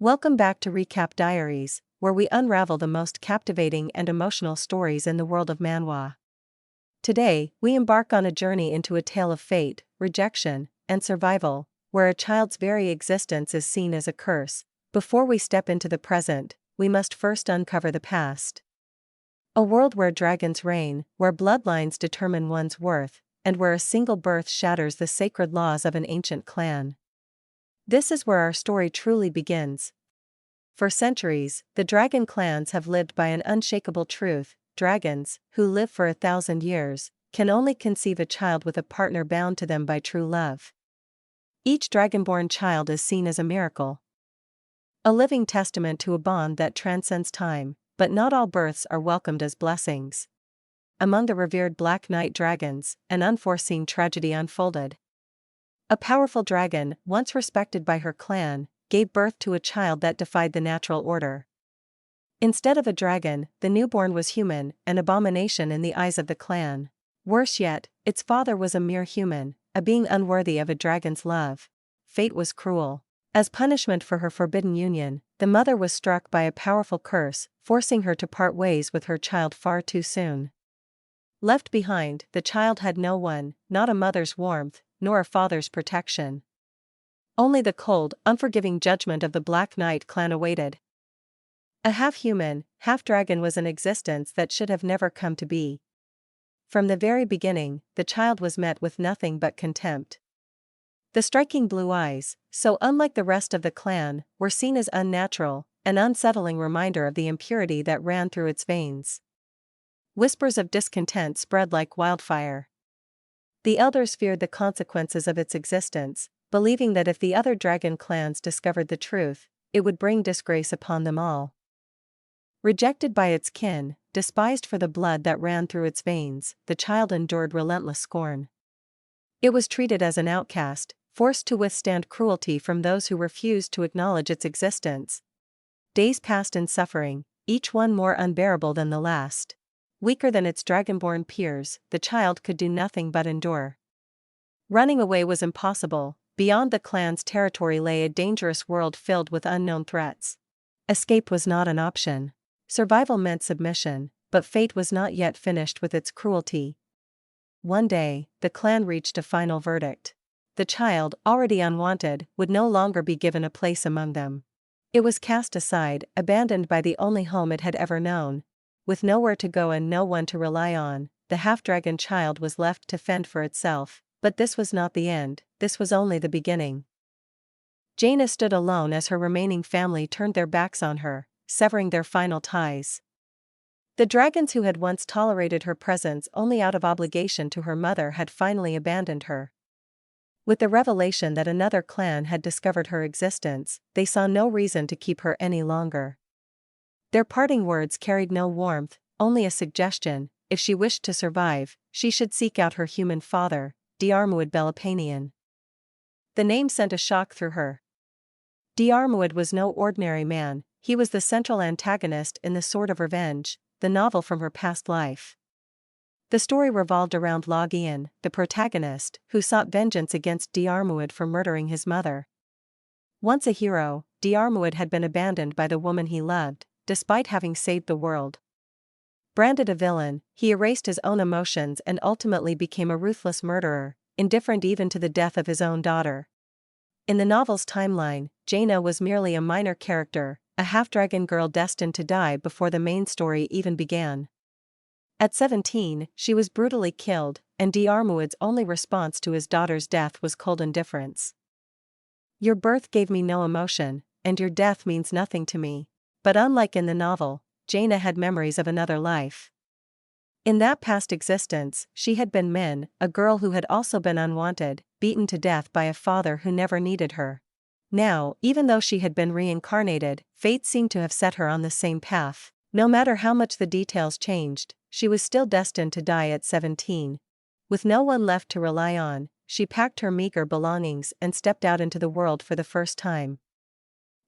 Welcome back to Recap Diaries, where we unravel the most captivating and emotional stories in the world of manhwa. Today, we embark on a journey into a tale of fate, rejection, and survival, where a child's very existence is seen as a curse. Before we step into the present, we must first uncover the past. A world where dragons reign, where bloodlines determine one's worth, and where a single birth shatters the sacred laws of an ancient clan. This is where our story truly begins. For centuries, the dragon clans have lived by an unshakable truth: dragons, who live for 1,000 years, can only conceive a child with a partner bound to them by true love. Each dragonborn child is seen as a miracle, a living testament to a bond that transcends time, but not all births are welcomed as blessings. Among the revered Black Knight dragons, an unforeseen tragedy unfolded. A powerful dragon, once respected by her clan, gave birth to a child that defied the natural order. Instead of a dragon, the newborn was human, an abomination in the eyes of the clan. Worse yet, its father was a mere human, a being unworthy of a dragon's love. Fate was cruel. As punishment for her forbidden union, the mother was struck by a powerful curse, forcing her to part ways with her child far too soon. Left behind, the child had no one, not a mother's warmth, nor a father's protection. Only the cold, unforgiving judgment of the Black Knight clan awaited. A half-human, half-dragon was an existence that should have never come to be. From the very beginning, the child was met with nothing but contempt. The striking blue eyes, so unlike the rest of the clan, were seen as unnatural, an unsettling reminder of the impurity that ran through its veins. Whispers of discontent spread like wildfire. The elders feared the consequences of its existence, believing that if the other dragon clans discovered the truth, it would bring disgrace upon them all. Rejected by its kin, despised for the blood that ran through its veins, the child endured relentless scorn. It was treated as an outcast, forced to withstand cruelty from those who refused to acknowledge its existence. Days passed in suffering, each one more unbearable than the last. Weaker than its dragonborn peers, the child could do nothing but endure. Running away was impossible. Beyond the clan's territory lay a dangerous world filled with unknown threats. Escape was not an option. Survival meant submission, but fate was not yet finished with its cruelty. One day, the clan reached a final verdict. The child, already unwanted, would no longer be given a place among them. It was cast aside, abandoned by the only home it had ever known. With nowhere to go and no one to rely on, the half-dragon child was left to fend for itself. But this was not the end, this was only the beginning. Jaina stood alone as her remaining family turned their backs on her, severing their final ties. The dragons who had once tolerated her presence only out of obligation to her mother had finally abandoned her. With the revelation that another clan had discovered her existence, they saw no reason to keep her any longer. Their parting words carried no warmth, only a suggestion: if she wished to survive, she should seek out her human father, Diarmuid Belapanian. The name sent a shock through her. Diarmuid was no ordinary man, he was the central antagonist in The Sword of Revenge, the novel from her past life. The story revolved around Logian, the protagonist, who sought vengeance against Diarmuid for murdering his mother. Once a hero, Diarmuid had been abandoned by the woman he loved, despite having saved the world. Branded a villain, he erased his own emotions and ultimately became a ruthless murderer, indifferent even to the death of his own daughter. In the novel's timeline, Jaina was merely a minor character, a half-dragon girl destined to die before the main story even began. At 17, she was brutally killed, and Diarmuid's only response to his daughter's death was cold indifference. "Your birth gave me no emotion, and your death means nothing to me." But unlike in the novel, Jaina had memories of another life. In that past existence, she had been Min, a girl who had also been unwanted, beaten to death by a father who never needed her. Now, even though she had been reincarnated, fate seemed to have set her on the same path. No matter how much the details changed, she was still destined to die at 17. With no one left to rely on, she packed her meager belongings and stepped out into the world for the first time.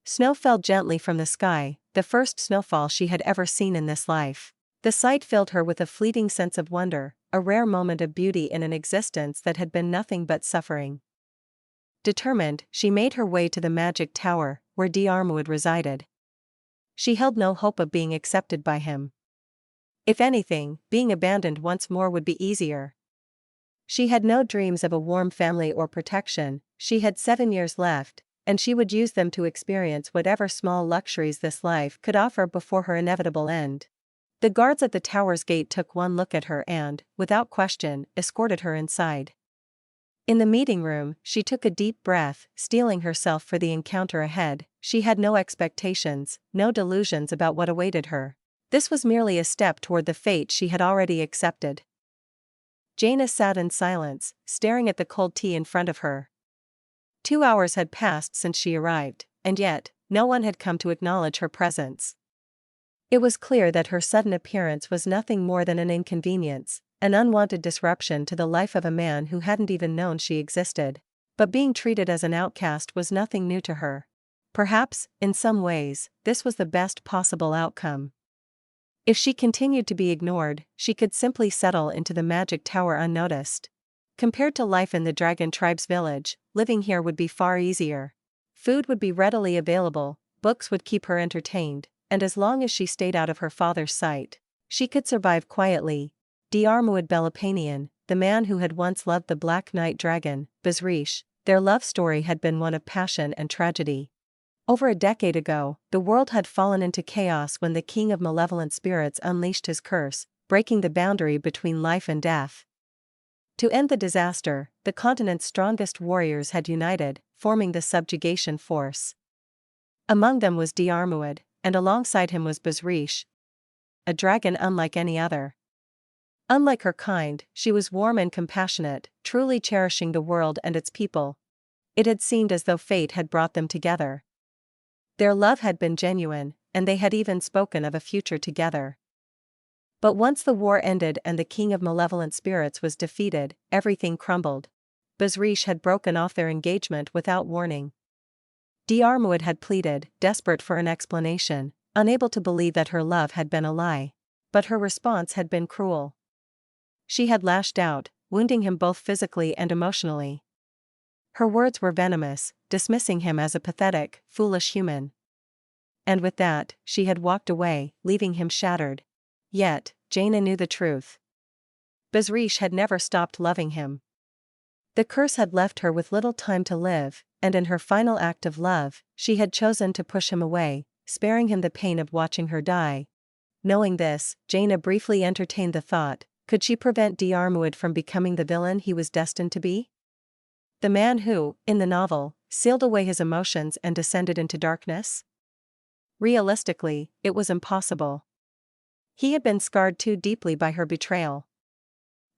Snow fell gently from the sky, the first snowfall she had ever seen in this life. The sight filled her with a fleeting sense of wonder, a rare moment of beauty in an existence that had been nothing but suffering. Determined, she made her way to the magic tower, where Diarmuid resided. She held no hope of being accepted by him. If anything, being abandoned once more would be easier. She had no dreams of a warm family or protection. She had 7 years left, and she would use them to experience whatever small luxuries this life could offer before her inevitable end. The guards at the tower's gate took one look at her and, without question, escorted her inside. In the meeting room, she took a deep breath, steeling herself for the encounter ahead. She had no expectations, no delusions about what awaited her. This was merely a step toward the fate she had already accepted. Jaina sat in silence, staring at the cold tea in front of her. 2 hours had passed since she arrived, and yet, no one had come to acknowledge her presence. It was clear that her sudden appearance was nothing more than an inconvenience, an unwanted disruption to the life of a man who hadn't even known she existed. But being treated as an outcast was nothing new to her. Perhaps, in some ways, this was the best possible outcome. If she continued to be ignored, she could simply settle into the magic tower unnoticed. Compared to life in the Dragon Tribe's village, living here would be far easier. Food would be readily available, books would keep her entertained, and as long as she stayed out of her father's sight, she could survive quietly. Diarmuid Belopanian, the man who had once loved the Black Knight Dragon, Bazrish, their love story had been one of passion and tragedy. Over a decade ago, the world had fallen into chaos when the king of malevolent spirits unleashed his curse, breaking the boundary between life and death. To end the disaster, the continent's strongest warriors had united, forming the subjugation force. Among them was Diarmuid, and alongside him was Bazrish, a dragon unlike any other. Unlike her kind, she was warm and compassionate, truly cherishing the world and its people. It had seemed as though fate had brought them together. Their love had been genuine, and they had even spoken of a future together. But once the war ended and the king of malevolent spirits was defeated, everything crumbled. Bazrish had broken off their engagement without warning. Diarmuid had pleaded, desperate for an explanation, unable to believe that her love had been a lie. But her response had been cruel. She had lashed out, wounding him both physically and emotionally. Her words were venomous, dismissing him as a pathetic, foolish human. And with that, she had walked away, leaving him shattered. Yet, Jaina knew the truth. Bazrish had never stopped loving him. The curse had left her with little time to live, and in her final act of love, she had chosen to push him away, sparing him the pain of watching her die. Knowing this, Jaina briefly entertained the thought, could she prevent Diarmuid from becoming the villain he was destined to be? The man who, in the novel, sealed away his emotions and descended into darkness? Realistically, it was impossible. He had been scarred too deeply by her betrayal.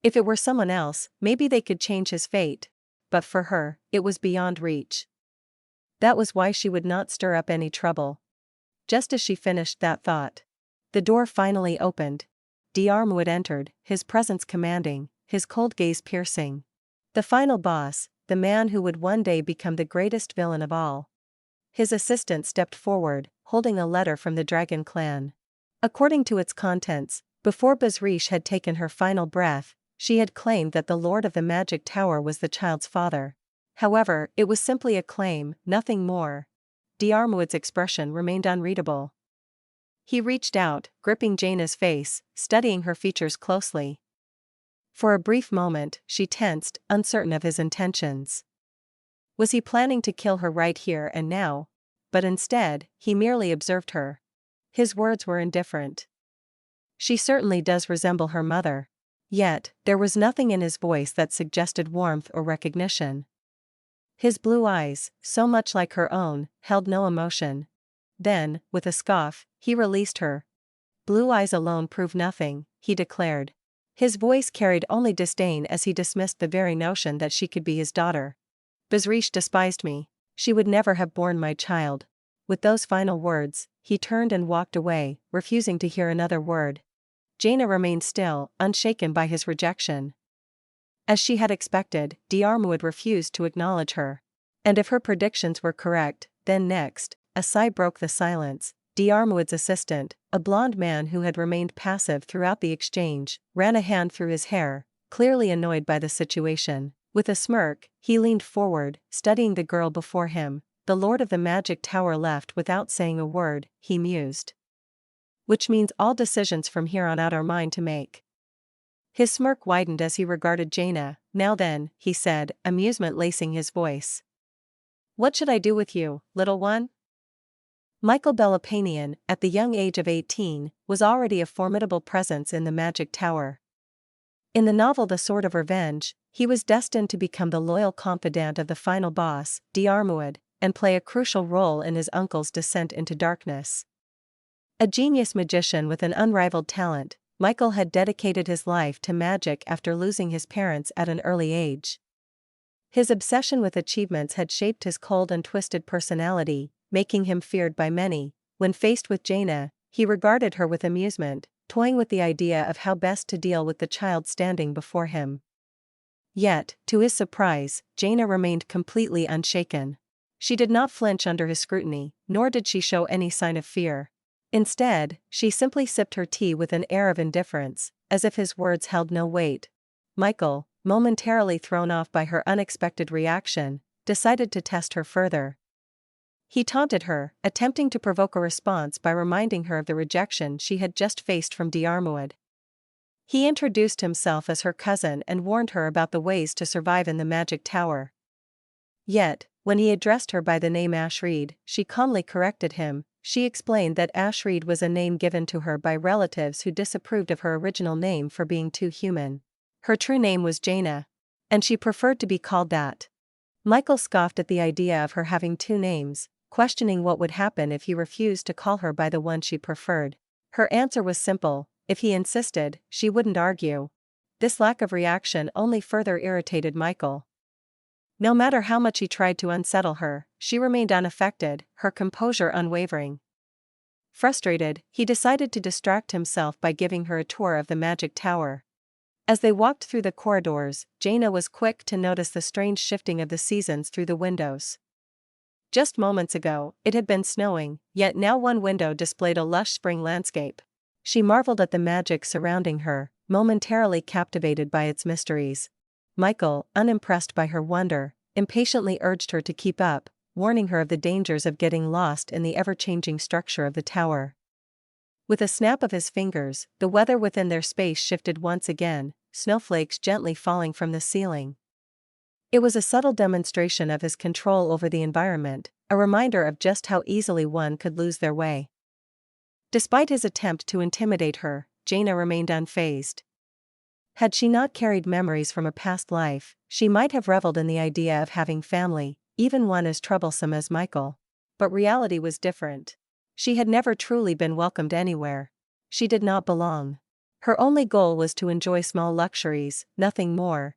If it were someone else, maybe they could change his fate, but for her, it was beyond reach. That was why she would not stir up any trouble. Just as she finished that thought, the door finally opened. Diarmuid entered, his presence commanding, his cold gaze piercing. The final boss, the man who would one day become the greatest villain of all. His assistant stepped forward, holding a letter from the Dragon clan. According to its contents, before Bazrish had taken her final breath, she had claimed that the Lord of the Magic Tower was the child's father. However, it was simply a claim, nothing more. Diarmuid's expression remained unreadable. He reached out, gripping Jaina's face, studying her features closely. For a brief moment, she tensed, uncertain of his intentions. Was he planning to kill her right here and now? But instead, he merely observed her. His words were indifferent. She certainly does resemble her mother. Yet, there was nothing in his voice that suggested warmth or recognition. His blue eyes, so much like her own, held no emotion. Then, with a scoff, he released her. Blue eyes alone prove nothing, he declared. His voice carried only disdain as he dismissed the very notion that she could be his daughter. Bazrish despised me. She would never have borne my child. With those final words, he turned and walked away, refusing to hear another word. Jaina remained still, unshaken by his rejection. As she had expected, Diarmuid refused to acknowledge her. And if her predictions were correct, then next, a sigh broke the silence. Diarmuid's assistant, a blond man who had remained passive throughout the exchange, ran a hand through his hair, clearly annoyed by the situation. With a smirk, he leaned forward, studying the girl before him. the Lord of the Magic Tower left without saying a word, he mused. Which means all decisions from here on out are mine to make. His smirk widened as he regarded Jaina. Now then, he said, amusement lacing his voice. What should I do with you, little one? Michael Belopanian, at the young age of 18, was already a formidable presence in the Magic Tower. In the novel The Sword of Revenge, he was destined to become the loyal confidant of the final boss, Diarmuid, and play a crucial role in his uncle's descent into darkness. A genius magician with an unrivaled talent, Michael had dedicated his life to magic after losing his parents at an early age. His obsession with achievements had shaped his cold and twisted personality, making him feared by many. When faced with Jaina, he regarded her with amusement, toying with the idea of how best to deal with the child standing before him. Yet, to his surprise, Jaina remained completely unshaken. She did not flinch under his scrutiny, nor did she show any sign of fear. Instead, she simply sipped her tea with an air of indifference, as if his words held no weight. Michael, momentarily thrown off by her unexpected reaction, decided to test her further. He taunted her, attempting to provoke a response by reminding her of the rejection she had just faced from Diarmuid. He introduced himself as her cousin and warned her about the ways to survive in the Magic Tower. Yet, when he addressed her by the name Ashreed, she calmly corrected him. She explained that Ashreed was a name given to her by relatives who disapproved of her original name for being too human. Her true name was Jaina, and she preferred to be called that. Michael scoffed at the idea of her having two names, questioning what would happen if he refused to call her by the one she preferred. Her answer was simple: if he insisted, she wouldn't argue. This lack of reaction only further irritated Michael. No matter how much he tried to unsettle her, she remained unaffected, her composure unwavering. Frustrated, he decided to distract himself by giving her a tour of the Magic Tower. As they walked through the corridors, Jaina was quick to notice the strange shifting of the seasons through the windows. Just moments ago, it had been snowing, yet now one window displayed a lush spring landscape. She marveled at the magic surrounding her, momentarily captivated by its mysteries. Michael, unimpressed by her wonder, impatiently urged her to keep up, warning her of the dangers of getting lost in the ever-changing structure of the tower. With a snap of his fingers, the weather within their space shifted once again, snowflakes gently falling from the ceiling. It was a subtle demonstration of his control over the environment, a reminder of just how easily one could lose their way. Despite his attempt to intimidate her, Jaina remained unfazed. Had she not carried memories from a past life, she might have reveled in the idea of having family, even one as troublesome as Michael. But reality was different. She had never truly been welcomed anywhere. She did not belong. Her only goal was to enjoy small luxuries, nothing more.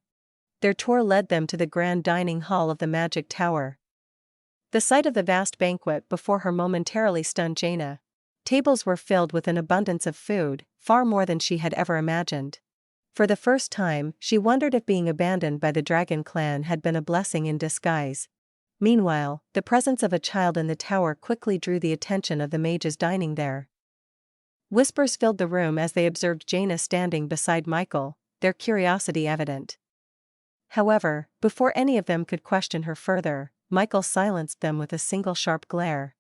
Their tour led them to the grand dining hall of the Magic Tower. The sight of the vast banquet before her momentarily stunned Jaina. Tables were filled with an abundance of food, far more than she had ever imagined. For the first time, she wondered if being abandoned by the Dragon Clan had been a blessing in disguise. Meanwhile, the presence of a child in the tower quickly drew the attention of the mages dining there. Whispers filled the room as they observed Jaina standing beside Michael, their curiosity evident. However, before any of them could question her further, Michael silenced them with a single sharp glare.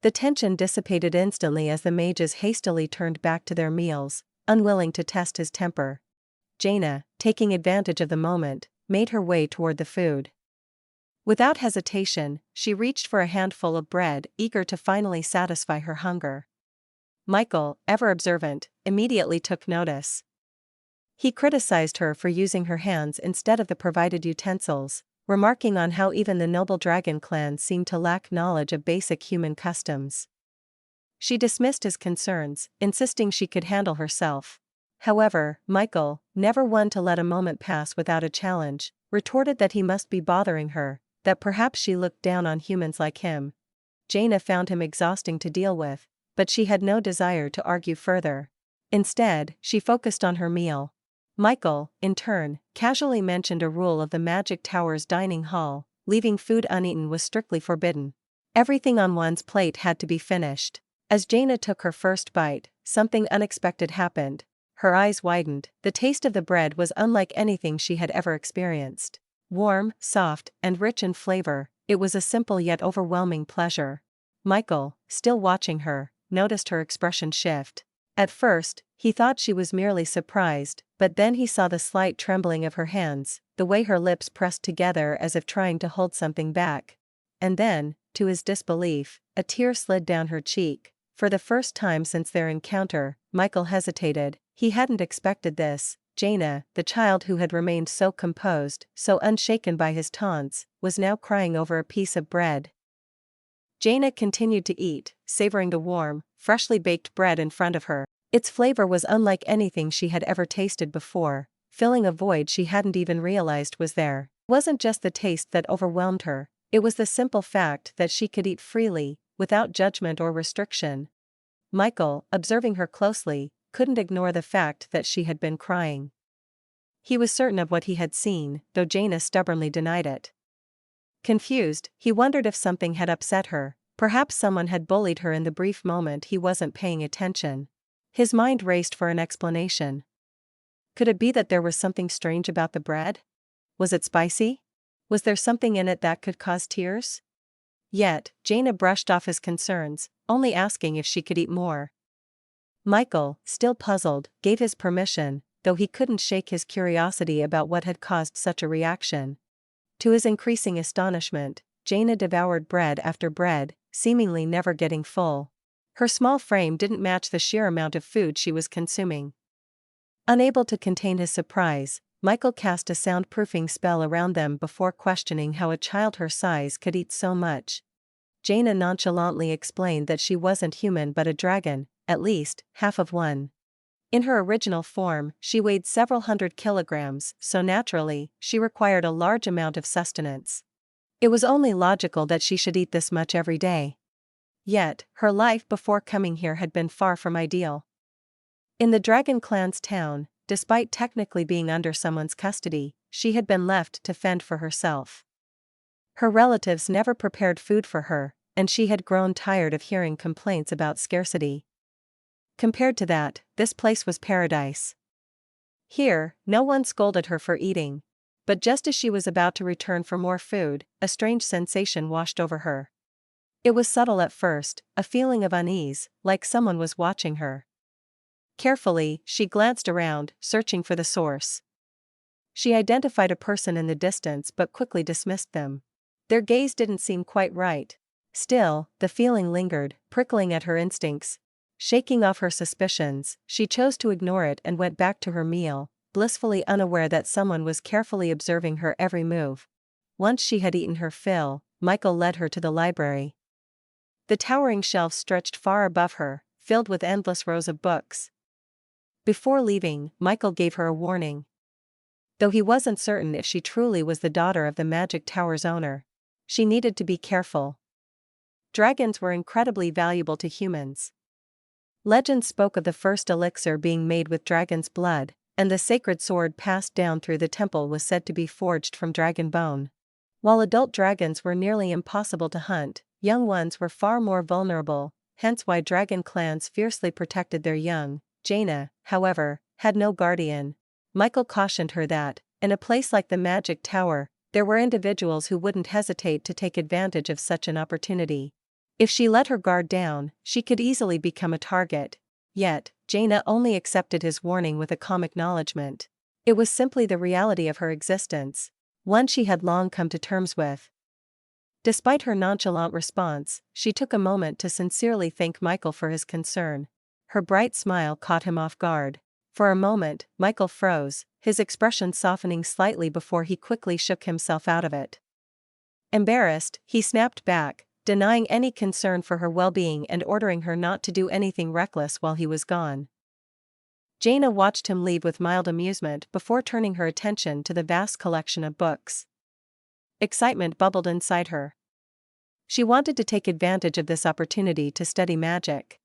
The tension dissipated instantly as the mages hastily turned back to their meals, unwilling to test his temper. Jaina, taking advantage of the moment, made her way toward the food. Without hesitation, she reached for a handful of bread, eager to finally satisfy her hunger. Michael, ever observant, immediately took notice. He criticized her for using her hands instead of the provided utensils, remarking on how even the noble Dragon Clan seemed to lack knowledge of basic human customs. She dismissed his concerns, insisting she could handle herself. However, Michael, never one to let a moment pass without a challenge, retorted that he must be bothering her, that perhaps she looked down on humans like him. Jaina found him exhausting to deal with, but she had no desire to argue further. Instead, she focused on her meal. Michael, in turn, casually mentioned a rule of the Magic Tower's dining hall: leaving food uneaten was strictly forbidden. Everything on one's plate had to be finished. As Jaina took her first bite, something unexpected happened. Her eyes widened. The taste of the bread was unlike anything she had ever experienced. Warm, soft, and rich in flavor, It was a simple yet overwhelming pleasure. Michael, still watching her, noticed her expression shift. At first, he thought she was merely surprised, but then he saw the slight trembling of her hands, the way her lips pressed together as if trying to hold something back. And then, to his disbelief, a tear slid down her cheek. For the first time since their encounter, Michael hesitated. He hadn't expected this. Jaina, the child who had remained so composed, so unshaken by his taunts, was now crying over a piece of bread. Jaina continued to eat, savoring the warm, freshly baked bread in front of her. Its flavor was unlike anything she had ever tasted before, filling a void she hadn't even realized was there. It wasn't just the taste that overwhelmed her, it was the simple fact that she could eat freely, without judgment or restriction. Michael, observing her closely, couldn't ignore the fact that she had been crying. He was certain of what he had seen, though Jaina stubbornly denied it. Confused, he wondered if something had upset her, perhaps someone had bullied her in the brief moment he wasn't paying attention. His mind raced for an explanation. Could it be that there was something strange about the bread? Was it spicy? Was there something in it that could cause tears? Yet, Jaina brushed off his concerns, only asking if she could eat more. Michael, still puzzled, gave his permission, though he couldn't shake his curiosity about what had caused such a reaction. To his increasing astonishment, Jaina devoured bread after bread, seemingly never getting full. Her small frame didn't match the sheer amount of food she was consuming. Unable to contain his surprise, Michael cast a soundproofing spell around them before questioning how a child her size could eat so much. Jaina nonchalantly explained that she wasn't human but a dragon, at least, half of one. In her original form, she weighed several hundred kilograms, so naturally, she required a large amount of sustenance. It was only logical that she should eat this much every day. Yet, her life before coming here had been far from ideal. In the Dragon Clan's town, despite technically being under someone's custody, she had been left to fend for herself. Her relatives never prepared food for her, and she had grown tired of hearing complaints about scarcity. Compared to that, this place was paradise. Here, no one scolded her for eating. But just as she was about to return for more food, a strange sensation washed over her. It was subtle at first, a feeling of unease, like someone was watching her. Carefully, she glanced around, searching for the source. She identified a person in the distance but quickly dismissed them. Their gaze didn't seem quite right. Still, the feeling lingered, prickling at her instincts. Shaking off her suspicions, she chose to ignore it and went back to her meal, blissfully unaware that someone was carefully observing her every move. Once she had eaten her fill, Michael led her to the library. The towering shelves stretched far above her, filled with endless rows of books. Before leaving, Michael gave her a warning. Though he wasn't certain if she truly was the daughter of the Magic Tower's owner, she needed to be careful. Dragons were incredibly valuable to humans. Legend spoke of the first elixir being made with dragon's blood, and the sacred sword passed down through the temple was said to be forged from dragon bone. While adult dragons were nearly impossible to hunt, young ones were far more vulnerable, hence why dragon clans fiercely protected their young. Jaina, however, had no guardian. Michael cautioned her that, in a place like the Magic Tower, there were individuals who wouldn't hesitate to take advantage of such an opportunity. If she let her guard down, she could easily become a target. Yet, Jaina only accepted his warning with a calm acknowledgement. It was simply the reality of her existence, one she had long come to terms with. Despite her nonchalant response, she took a moment to sincerely thank Michael for his concern. Her bright smile caught him off guard. For a moment, Michael froze, his expression softening slightly before he quickly shook himself out of it. Embarrassed, he snapped back, denying any concern for her well-being and ordering her not to do anything reckless while he was gone. Jaina watched him leave with mild amusement before turning her attention to the vast collection of books. Excitement bubbled inside her. She wanted to take advantage of this opportunity to study magic.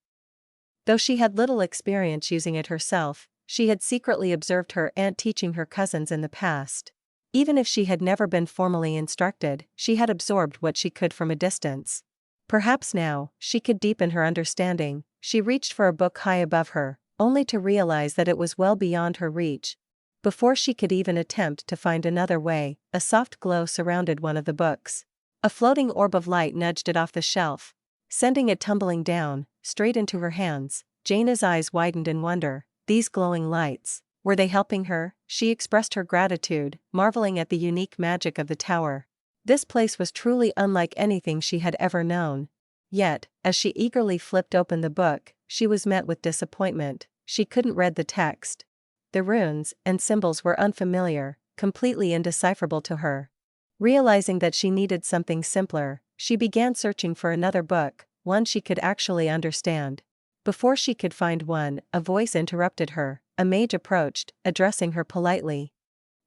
Though she had little experience using it herself, she had secretly observed her aunt teaching her cousins in the past. Even if she had never been formally instructed, she had absorbed what she could from a distance. Perhaps now, she could deepen her understanding. She reached for a book high above her, only to realize that it was well beyond her reach. Before she could even attempt to find another way, a soft glow surrounded one of the books. A floating orb of light nudged it off the shelf, sending it tumbling down, straight into her hands. Jaina's eyes widened in wonder. These glowing lights, were they helping her? She expressed her gratitude, marveling at the unique magic of the tower. This place was truly unlike anything she had ever known. Yet, as she eagerly flipped open the book, she was met with disappointment. She couldn't read the text. The runes and symbols were unfamiliar, completely indecipherable to her. Realizing that she needed something simpler, she began searching for another book, one she could actually understand. Before she could find one, a voice interrupted her. A mage approached, addressing her politely.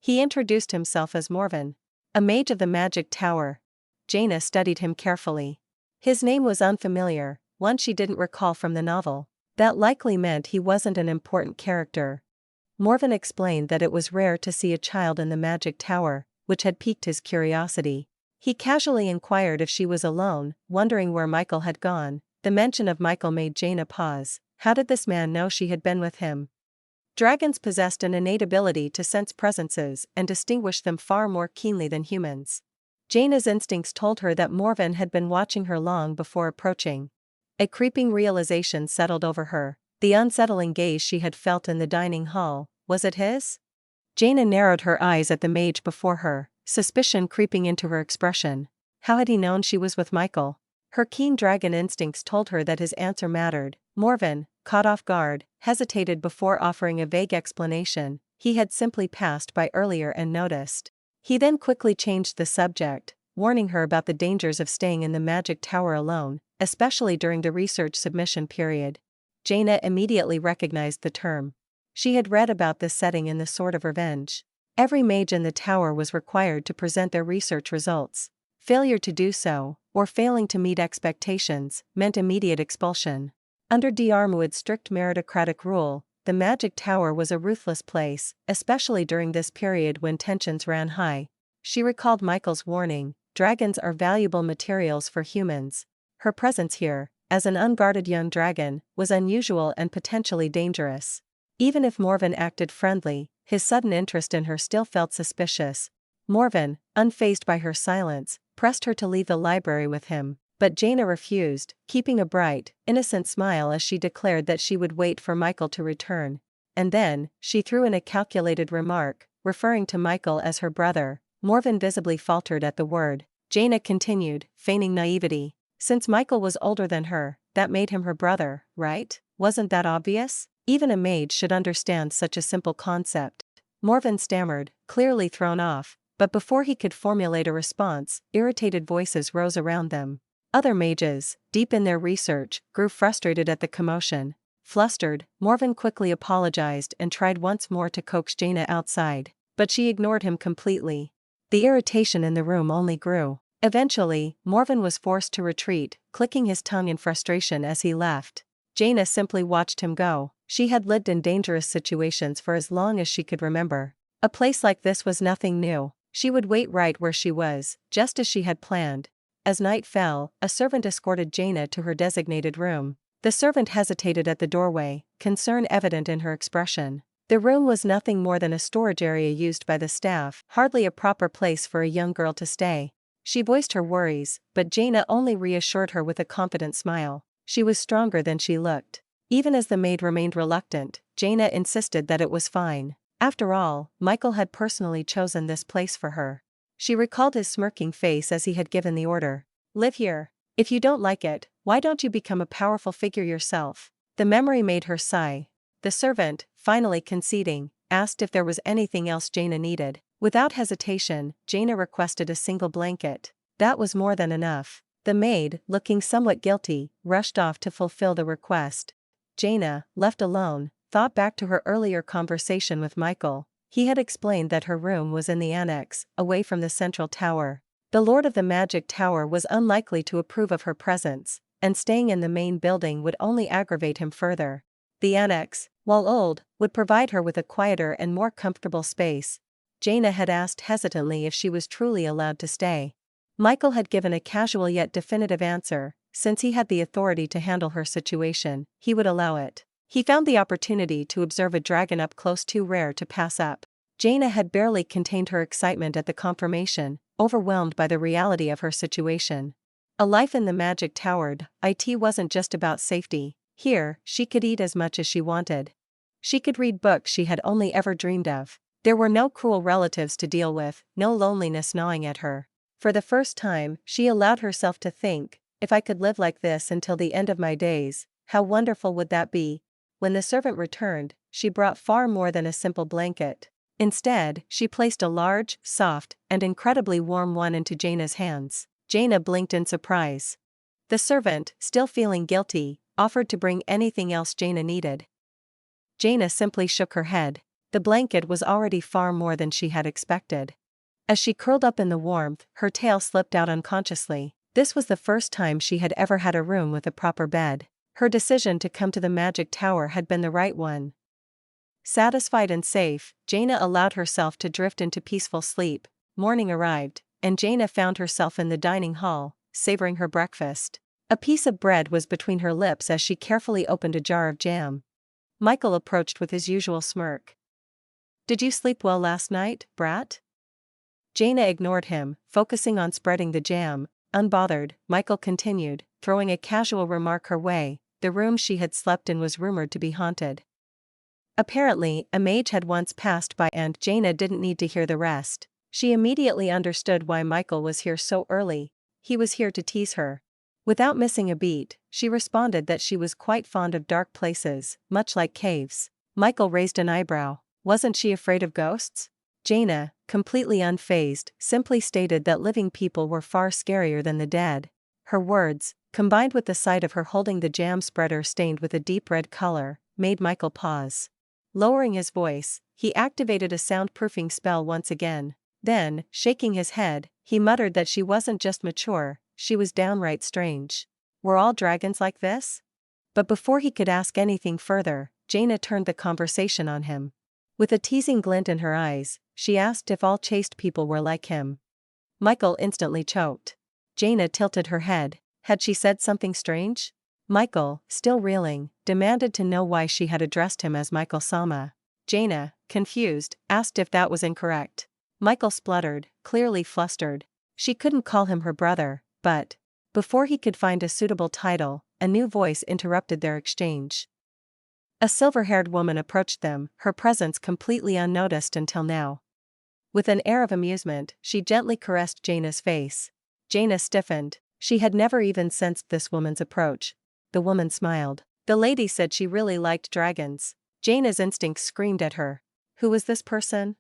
He introduced himself as Morven, a mage of the magic tower. Jaina studied him carefully. His name was unfamiliar, one she didn't recall from the novel. That likely meant he wasn't an important character. Morven explained that it was rare to see a child in the magic tower, which had piqued his curiosity. He casually inquired if she was alone, wondering where Michael had gone. The mention of Michael made Jaina pause. How did this man know she had been with him? Dragons possessed an innate ability to sense presences and distinguish them far more keenly than humans. Jaina's instincts told her that Morven had been watching her long before approaching. A creeping realization settled over her. The unsettling gaze she had felt in the dining hall, was it his? Jaina narrowed her eyes at the mage before her, suspicion creeping into her expression. How had he known she was with Michael? Her keen dragon instincts told her that his answer mattered. Morven, caught off guard, hesitated before offering a vague explanation. He had simply passed by earlier and noticed. He then quickly changed the subject, warning her about the dangers of staying in the magic tower alone, especially during the research submission period. Jaina immediately recognized the term. She had read about this setting in The Sword of Revenge. Every mage in the tower was required to present their research results. Failure to do so, or failing to meet expectations, meant immediate expulsion. Under Diarmuid's strict meritocratic rule, the magic tower was a ruthless place, especially during this period when tensions ran high. She recalled Michael's warning, dragons are valuable materials for humans. Her presence here, as an unguarded young dragon, was unusual and potentially dangerous. Even if Morven acted friendly, his sudden interest in her still felt suspicious. Morven, unfazed by her silence, pressed her to leave the library with him, but Jaina refused, keeping a bright, innocent smile as she declared that she would wait for Michael to return. And then, she threw in a calculated remark, referring to Michael as her brother. Morven visibly faltered at the word. Jaina continued, feigning naivety. Since Michael was older than her, that made him her brother, right? Wasn't that obvious? Even a mage should understand such a simple concept. Morven stammered, clearly thrown off, but before he could formulate a response, irritated voices rose around them. Other mages, deep in their research, grew frustrated at the commotion. Flustered, Morven quickly apologized and tried once more to coax Jaina outside, but she ignored him completely. The irritation in the room only grew. Eventually, Morven was forced to retreat, clicking his tongue in frustration as he left. Jaina simply watched him go. She had lived in dangerous situations for as long as she could remember. A place like this was nothing new. She would wait right where she was, just as she had planned. As night fell, a servant escorted Jaina to her designated room. The servant hesitated at the doorway, concern evident in her expression. The room was nothing more than a storage area used by the staff, hardly a proper place for a young girl to stay. She voiced her worries, but Jaina only reassured her with a confident smile. She was stronger than she looked. Even as the maid remained reluctant, Jaina insisted that it was fine. After all, Michael had personally chosen this place for her. She recalled his smirking face as he had given the order. Live here. If you don't like it, why don't you become a powerful figure yourself? The memory made her sigh. The servant, finally conceding, asked if there was anything else Jaina needed. Without hesitation, Jaina requested a single blanket. That was more than enough. The maid, looking somewhat guilty, rushed off to fulfill the request. Jaina, left alone, thought back to her earlier conversation with Michael. He had explained that her room was in the annex, away from the central tower. The Lord of the Magic Tower was unlikely to approve of her presence, and staying in the main building would only aggravate him further. The annex, while old, would provide her with a quieter and more comfortable space. Jaina had asked hesitantly if she was truly allowed to stay. Michael had given a casual yet definitive answer. Since he had the authority to handle her situation, he would allow it. He found the opportunity to observe a dragon up close too rare to pass up. Jaina had barely contained her excitement at the confirmation, overwhelmed by the reality of her situation. A life in the magic tower, it wasn't just about safety. Here, she could eat as much as she wanted. She could read books she had only ever dreamed of. There were no cruel relatives to deal with, no loneliness gnawing at her. For the first time, she allowed herself to think, if I could live like this until the end of my days, how wonderful would that be? When the servant returned, she brought far more than a simple blanket. Instead, she placed a large, soft, and incredibly warm one into Jaina's hands. Jaina blinked in surprise. The servant, still feeling guilty, offered to bring anything else Jaina needed. Jaina simply shook her head. The blanket was already far more than she had expected. As she curled up in the warmth, her tail slipped out unconsciously. This was the first time she had ever had a room with a proper bed. Her decision to come to the magic tower had been the right one. Satisfied and safe, Jaina allowed herself to drift into peaceful sleep. Morning arrived, and Jaina found herself in the dining hall, savoring her breakfast. A piece of bread was between her lips as she carefully opened a jar of jam. Michael approached with his usual smirk. "Did you sleep well last night, brat?" Jaina ignored him, focusing on spreading the jam. Unbothered, Michael continued, throwing a casual remark her way. The room she had slept in was rumored to be haunted. Apparently, a mage had once passed by and Jaina didn't need to hear the rest. She immediately understood why Michael was here so early. He was here to tease her. Without missing a beat, she responded that she was quite fond of dark places, much like caves. Michael raised an eyebrow. Wasn't she afraid of ghosts? Jaina, completely unfazed, simply stated that living people were far scarier than the dead. Her words, combined with the sight of her holding the jam spreader stained with a deep red color, made Michael pause. Lowering his voice, he activated a soundproofing spell once again. Then, shaking his head, he muttered that she wasn't just mature, she was downright strange. Were all dragons like this? But before he could ask anything further, Jaina turned the conversation on him. With a teasing glint in her eyes, she asked if all chaste people were like him. Michael instantly choked. Jaina tilted her head. Had she said something strange? Michael, still reeling, demanded to know why she had addressed him as Michael-sama. Jaina, confused, asked if that was incorrect. Michael spluttered, clearly flustered. She couldn't call him her brother, but... Before he could find a suitable title, a new voice interrupted their exchange. A silver-haired woman approached them, her presence completely unnoticed until now. With an air of amusement, she gently caressed Jaina's face. Jaina stiffened. She had never even sensed this woman's approach. The woman smiled. The lady said she really liked dragons. Jaina's instincts screamed at her. Who was this person?